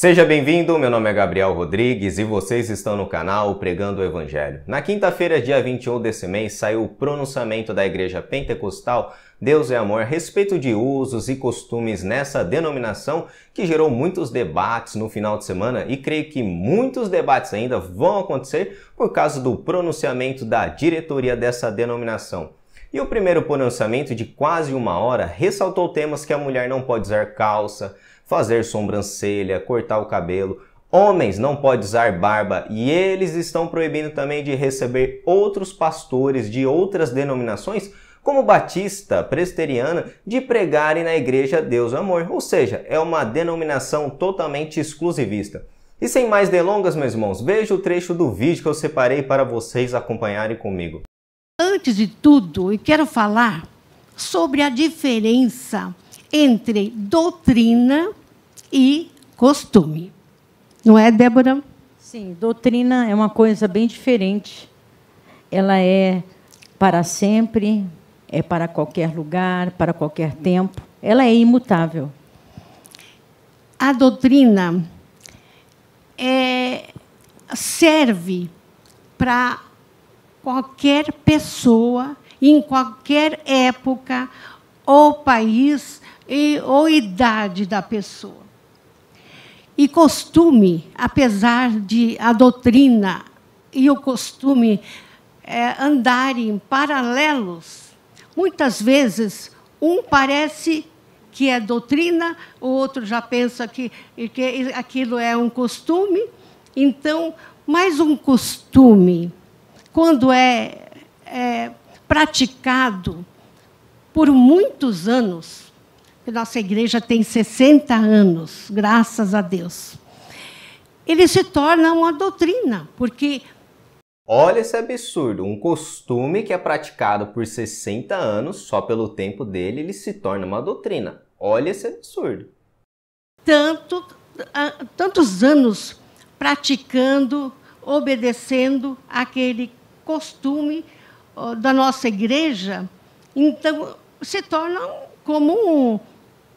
Seja bem-vindo, meu nome é Gabriel Rodrigues e vocês estão no canal Pregando o Evangelho. Na quinta-feira, dia 21 desse mês, saiu o pronunciamento da Igreja Pentecostal Deus é Amor a respeito de usos e costumes nessa denominação que gerou muitos debates no final de semana e creio que muitos debates ainda vão acontecer por causa do pronunciamento da diretoria dessa denominação. E o primeiro pronunciamento, de quase uma hora, ressaltou temas que a mulher não pode usar calça, fazer sobrancelha, cortar o cabelo, homens não podem usar barba e eles estão proibindo também de receber outros pastores de outras denominações, como batista, presbiteriana, de pregarem na igreja Deus é Amor, ou seja, é uma denominação totalmente exclusivista. E sem mais delongas, meus irmãos, veja o trecho do vídeo que eu separei para vocês acompanharem comigo. Antes de tudo, eu quero falar sobre a diferença entre doutrina e costume. Não é, Débora? Sim, doutrina é uma coisa bem diferente. Ela é para sempre, é para qualquer lugar, para qualquer tempo. Ela é imutável. A doutrina serve para qualquer pessoa, em qualquer época, ou país, ou idade da pessoa. E costume, apesar de a doutrina e o costume andarem paralelos, muitas vezes um parece que é doutrina, o outro já pensa que aquilo é um costume. Então, mais um costume, quando é praticado por muitos anos, nossa igreja tem 60 anos, graças a Deus, ele se torna uma doutrina, porque... Olha esse absurdo, um costume que é praticado por 60 anos, só pelo tempo dele, ele se torna uma doutrina. Olha esse absurdo. Tantos anos praticando, obedecendo aquele costume da nossa igreja, então se torna como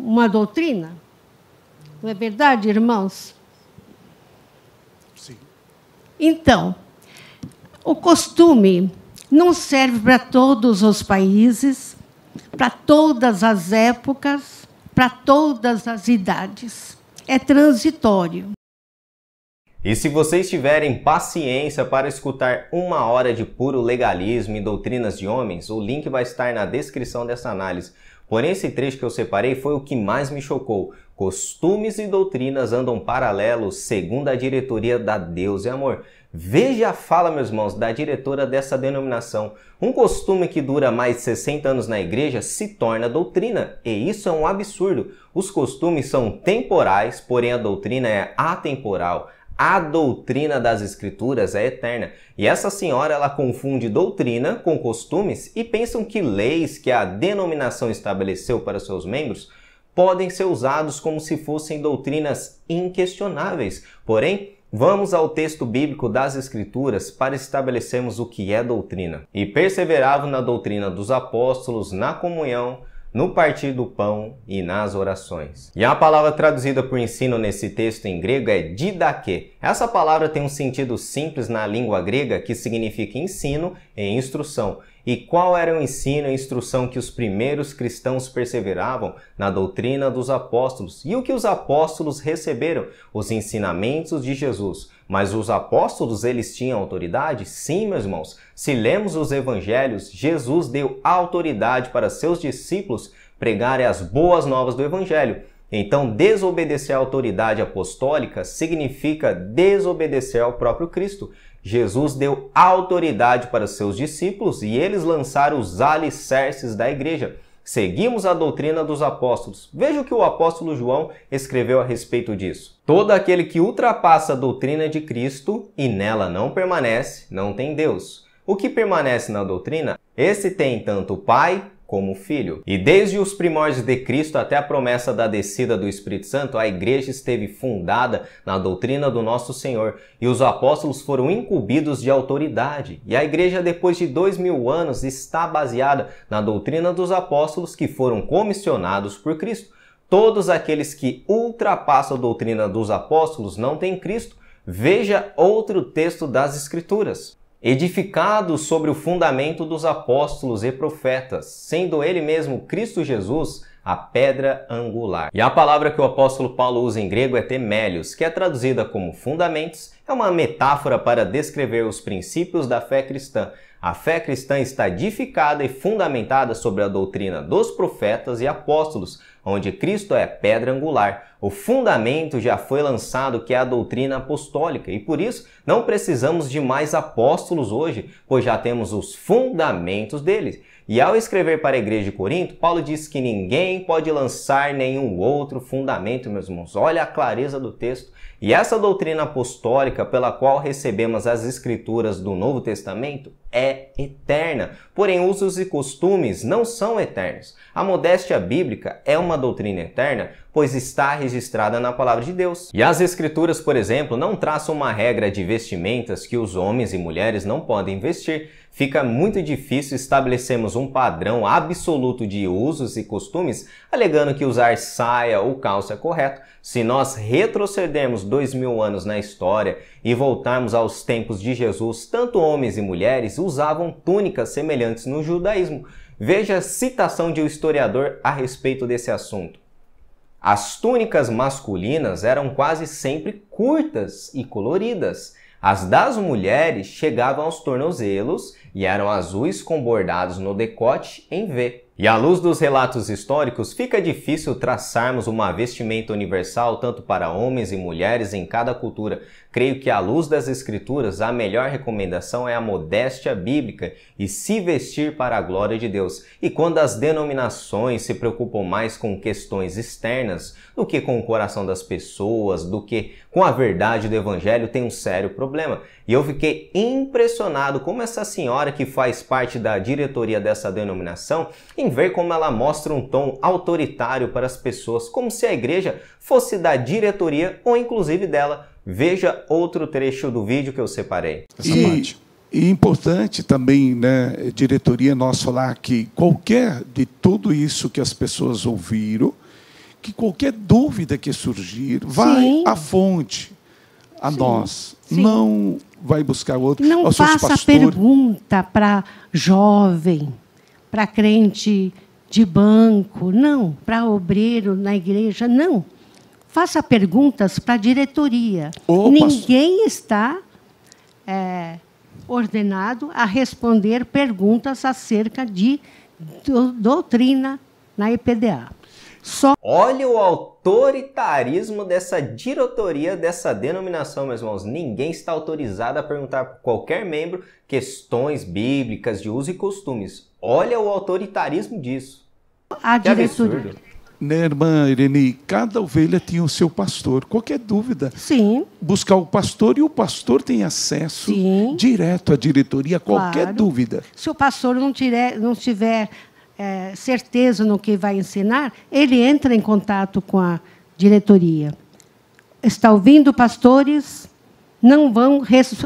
uma doutrina. Não é verdade, irmãos? Sim. Então, o costume não serve para todos os países, para todas as épocas, para todas as idades. É transitório. E se vocês tiverem paciência para escutar uma hora de puro legalismo e doutrinas de homens, o link vai estar na descrição dessa análise. Porém, esse trecho que eu separei foi o que mais me chocou. Costumes e doutrinas andam paralelos segundo a diretoria da Deus é Amor. Veja a fala, meus irmãos, da diretora dessa denominação. Um costume que dura mais de 60 anos na igreja se torna doutrina. E isso é um absurdo. Os costumes são temporais, porém a doutrina é atemporal. A doutrina das Escrituras é eterna. E essa senhora, ela confunde doutrina com costumes e pensam que leis que a denominação estabeleceu para seus membros podem ser usados como se fossem doutrinas inquestionáveis. Porém, vamos ao texto bíblico das Escrituras para estabelecermos o que é doutrina. E perseveravam na doutrina dos apóstolos, na comunhão, no partir do pão e nas orações. E a palavra traduzida por ensino nesse texto em grego é didaké. Essa palavra tem um sentido simples na língua grega que significa ensino e instrução. E qual era o ensino e instrução que os primeiros cristãos perseveravam? Na doutrina dos apóstolos. E o que os apóstolos receberam? Os ensinamentos de Jesus. Mas os apóstolos, eles tinham autoridade? Sim, meus irmãos. Se lemos os evangelhos, Jesus deu autoridade para seus discípulos pregarem as boas novas do evangelho. Então, desobedecer à autoridade apostólica significa desobedecer ao próprio Cristo. Jesus deu autoridade para seus discípulos e eles lançaram os alicerces da igreja. Seguimos a doutrina dos apóstolos. Veja o que o apóstolo João escreveu a respeito disso. Todo aquele que ultrapassa a doutrina de Cristo e nela não permanece, não tem Deus. O que permanece na doutrina, esse tem tanto o Pai como Filho. E desde os primórdios de Cristo até a promessa da descida do Espírito Santo, a igreja esteve fundada na doutrina do nosso Senhor e os apóstolos foram incumbidos de autoridade. E a igreja, depois de 2000 anos, está baseada na doutrina dos apóstolos que foram comissionados por Cristo. todos aqueles que ultrapassam a doutrina dos apóstolos não têm Cristo. Veja outro texto das Escrituras. Edificados sobre o fundamento dos apóstolos e profetas, sendo ele mesmo Cristo Jesus a pedra angular. E a palavra que o apóstolo Paulo usa em grego é temelios, que é traduzida como fundamentos, é uma metáfora para descrever os princípios da fé cristã. A fé cristã está edificada e fundamentada sobre a doutrina dos profetas e apóstolos, onde Cristo é pedra angular. O fundamento já foi lançado, que é a doutrina apostólica, e por isso não precisamos de mais apóstolos hoje, pois já temos os fundamentos deles. E ao escrever para a igreja de Corinto, Paulo diz que ninguém pode lançar nenhum outro fundamento, meus irmãos. Olha a clareza do texto. E essa doutrina apostólica pela qual recebemos as escrituras do Novo Testamento é eterna, porém usos e costumes não são eternos. A modéstia bíblica é uma doutrina eterna, pois está registrada na palavra de Deus. E as escrituras, por exemplo, não traçam uma regra de vestimentas que os homens e mulheres não podem vestir. Fica muito difícil estabelecermos um padrão absoluto de usos e costumes, alegando que usar saia ou calça é correto. Se nós retrocedermos 2000 anos na história e voltarmos aos tempos de Jesus, tanto homens e mulheres usavam túnicas semelhantes no judaísmo. Veja a citação de um historiador a respeito desse assunto. As túnicas masculinas eram quase sempre curtas e coloridas. As das mulheres chegavam aos tornozelos e eram azuis com bordados no decote em V. E à luz dos relatos históricos, fica difícil traçarmos uma vestimenta universal tanto para homens e mulheres em cada cultura. Creio que à luz das Escrituras, a melhor recomendação é a modéstia bíblica e se vestir para a glória de Deus. E quando as denominações se preocupam mais com questões externas do que com o coração das pessoas, do que com a verdade do Evangelho, tem um sério problema. E eu fiquei impressionado como essa senhora que faz parte da diretoria dessa denominação, em ver como ela mostra um tom autoritário para as pessoas, como se a igreja fosse da diretoria ou inclusive dela. Veja outro trecho do vídeo que eu separei. E importante também, né, diretoria, nós falar que qualquer de tudo isso que as pessoas ouviram, que qualquer dúvida que surgir, vai à fonte, a nós. Sim. Não vai buscar outro. Não faça pergunta para jovem, para crente de banco, não, para obreiro na igreja, não. Faça perguntas para a diretoria. Ninguém está ordenado a responder perguntas acerca de doutrina na EPDA. Olha o autoritarismo dessa diretoria, dessa denominação, meus irmãos. Ninguém está autorizado a perguntar para qualquer membro questões bíblicas de uso e costumes. Olha o autoritarismo disso. A diretoria. Né, irmã Irene, cada ovelha tinha o seu pastor. Qualquer dúvida, sim, buscar o pastor, e o pastor tem acesso direto à diretoria, qualquer dúvida. Se o pastor não tiver certeza no que vai ensinar, ele entra em contato com a diretoria. Está ouvindo, pastores? Não vão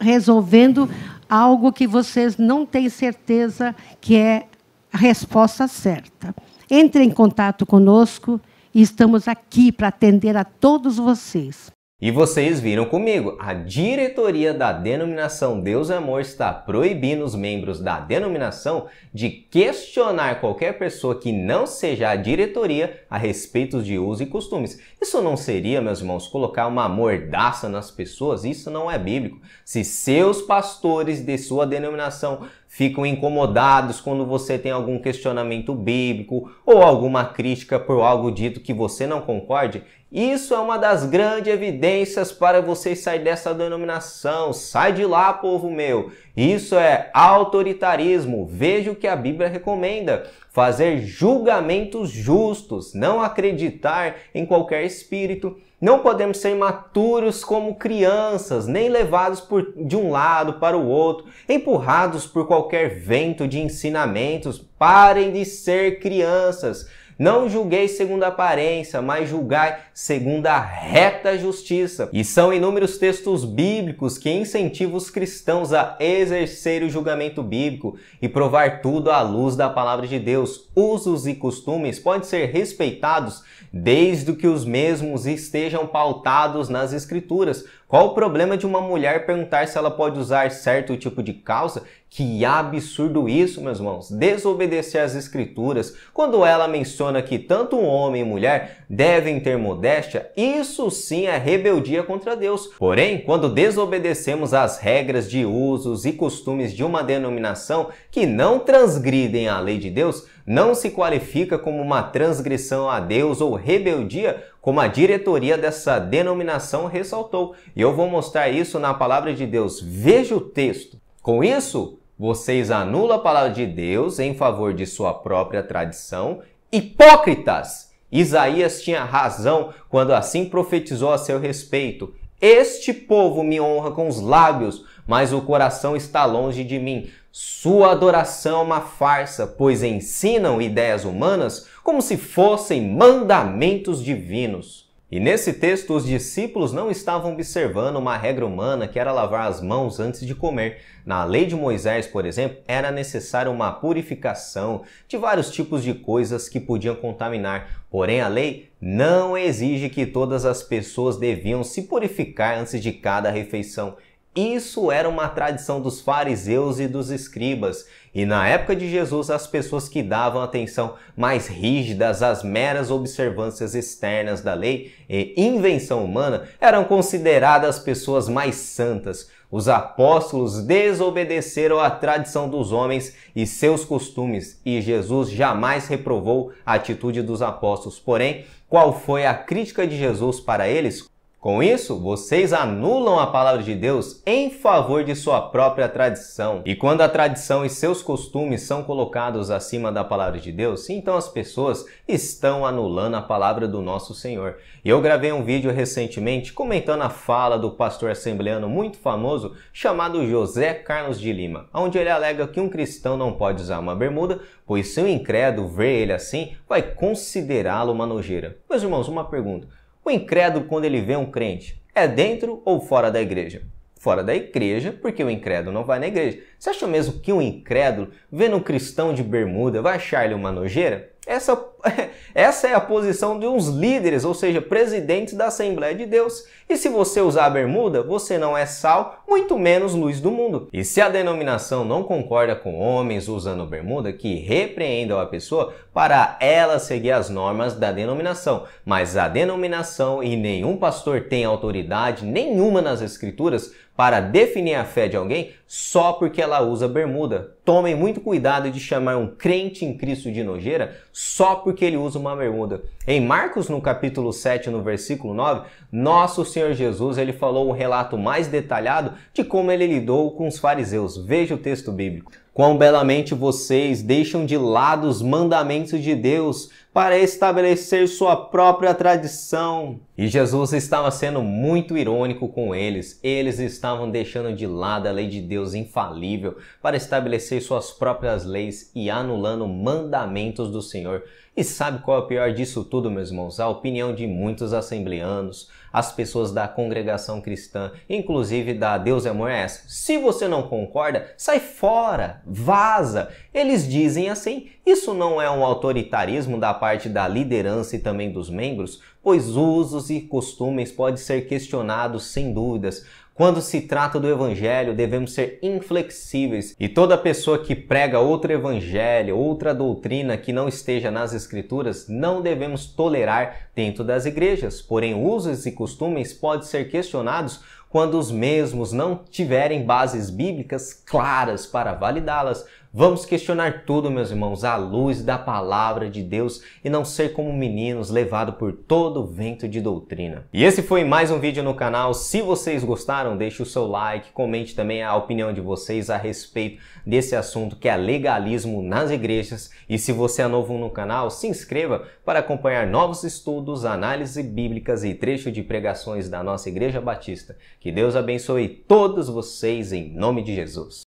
resolvendo algo que vocês não têm certeza que é a resposta certa. Entre em contato conosco e estamos aqui para atender a todos vocês. E vocês viram comigo, a diretoria da denominação Deus é Amor está proibindo os membros da denominação de questionar qualquer pessoa que não seja a diretoria a respeito de uso e costumes. Isso não seria, meus irmãos, colocar uma mordaça nas pessoas? Isso não é bíblico. Se seus pastores de sua denominação ficam incomodados quando você tem algum questionamento bíblico ou alguma crítica por algo dito que você não concorde, isso é uma das grandes evidências para você sair dessa denominação. Sai de lá, povo meu. Isso é autoritarismo. Veja o que a Bíblia recomenda. Fazer julgamentos justos, não acreditar em qualquer espírito. Não podemos ser imaturos como crianças, nem levados de um lado para o outro, empurrados por qualquer vento de ensinamentos. Parem de ser crianças. Não julgueis segundo a aparência, mas julgai segundo a reta justiça. E são inúmeros textos bíblicos que incentivam os cristãos a exercer o julgamento bíblico e provar tudo à luz da palavra de Deus. Usos e costumes podem ser respeitados desde que os mesmos estejam pautados nas Escrituras. Qual o problema de uma mulher perguntar se ela pode usar certo tipo de calça? Que absurdo isso, meus irmãos! Desobedecer às Escrituras, quando ela menciona que tanto homem e mulher devem ter modéstia, isso sim é rebeldia contra Deus. Porém, quando desobedecemos às regras de usos e costumes de uma denominação que não transgridem a lei de Deus, não se qualifica como uma transgressão a Deus ou rebeldia, como a diretoria dessa denominação ressaltou. E eu vou mostrar isso na palavra de Deus. Veja o texto. Com isso, vocês anulam a palavra de Deus em favor de sua própria tradição. Hipócritas! Isaías tinha razão quando assim profetizou a seu respeito. Este povo me honra com os lábios, mas o coração está longe de mim. Sua adoração é uma farsa, pois ensinam ideias humanas como se fossem mandamentos divinos. E nesse texto, os discípulos não estavam observando uma regra humana que era lavar as mãos antes de comer. Na lei de Moisés, por exemplo, era necessária uma purificação de vários tipos de coisas que podiam contaminar. Porém, a lei não exige que todas as pessoas deviam se purificar antes de cada refeição. Isso era uma tradição dos fariseus e dos escribas. E na época de Jesus, as pessoas que davam atenção mais rígidas às meras observâncias externas da lei e invenção humana eram consideradas pessoas mais santas. Os apóstolos desobedeceram à tradição dos homens e seus costumes, e Jesus jamais reprovou a atitude dos apóstolos. Porém, qual foi a crítica de Jesus para eles? Com isso, vocês anulam a palavra de Deus em favor de sua própria tradição. E quando a tradição e seus costumes são colocados acima da palavra de Deus, então as pessoas estão anulando a palavra do nosso Senhor. E eu gravei um vídeo recentemente comentando a fala do pastor assembleano muito famoso chamado José Carlos de Lima, onde ele alega que um cristão não pode usar uma bermuda, pois se um incrédulo ver ele assim, vai considerá-lo uma nojeira. Meus irmãos, uma pergunta. O incrédulo, quando ele vê um crente, é dentro ou fora da igreja? Fora da igreja, porque o incrédulo não vai na igreja. Você acha mesmo que um incrédulo, vendo um cristão de bermuda, vai achar ele uma nojeira? Essa é a posição de uns líderes, ou seja, presidentes da Assembleia de Deus. E se você usar a bermuda, você não é sal, muito menos luz do mundo. E se a denominação não concorda com homens usando bermuda, que repreendam a pessoa para ela seguir as normas da denominação. Mas a denominação e nenhum pastor tem autoridade nenhuma nas Escrituras para definir a fé de alguém só porque ela usa bermuda. Tomem muito cuidado de chamar um crente em Cristo de nojeira só porque ele usa uma bermuda. Em Marcos, no capítulo 7, no versículo 9, nosso Senhor Jesus ele falou um relato mais detalhado de como ele lidou com os fariseus. Veja o texto bíblico. Quão belamente vocês deixam de lado os mandamentos de Deus para estabelecer sua própria tradição. E Jesus estava sendo muito irônico com eles. Eles estavam deixando de lado a lei de Deus infalível para estabelecer suas próprias leis e anulando mandamentos do Senhor. E sabe qual é o pior disso tudo, meus irmãos? A opinião de muitos assembleanos, as pessoas da congregação cristã, inclusive da Deus é Amor é essa. Se você não concorda, sai fora, vaza. Eles dizem assim. Isso não é um autoritarismo da parte da liderança e também dos membros, pois usos e costumes podem ser questionados sem dúvidas. Quando se trata do evangelho, devemos ser inflexíveis e toda pessoa que prega outro evangelho, outra doutrina que não esteja nas escrituras, não devemos tolerar dentro das igrejas. Porém, usos e costumes podem ser questionados quando os mesmos não tiverem bases bíblicas claras para validá-las. Vamos questionar tudo, meus irmãos, à luz da palavra de Deus e não ser como meninos levados por todo o vento de doutrina. E esse foi mais um vídeo no canal. Se vocês gostaram, deixe o seu like, comente também a opinião de vocês a respeito desse assunto que é legalismo nas igrejas. E se você é novo no canal, se inscreva para acompanhar novos estudos, análises bíblicas e trechos de pregações da nossa Igreja Batista. Que Deus abençoe todos vocês em nome de Jesus.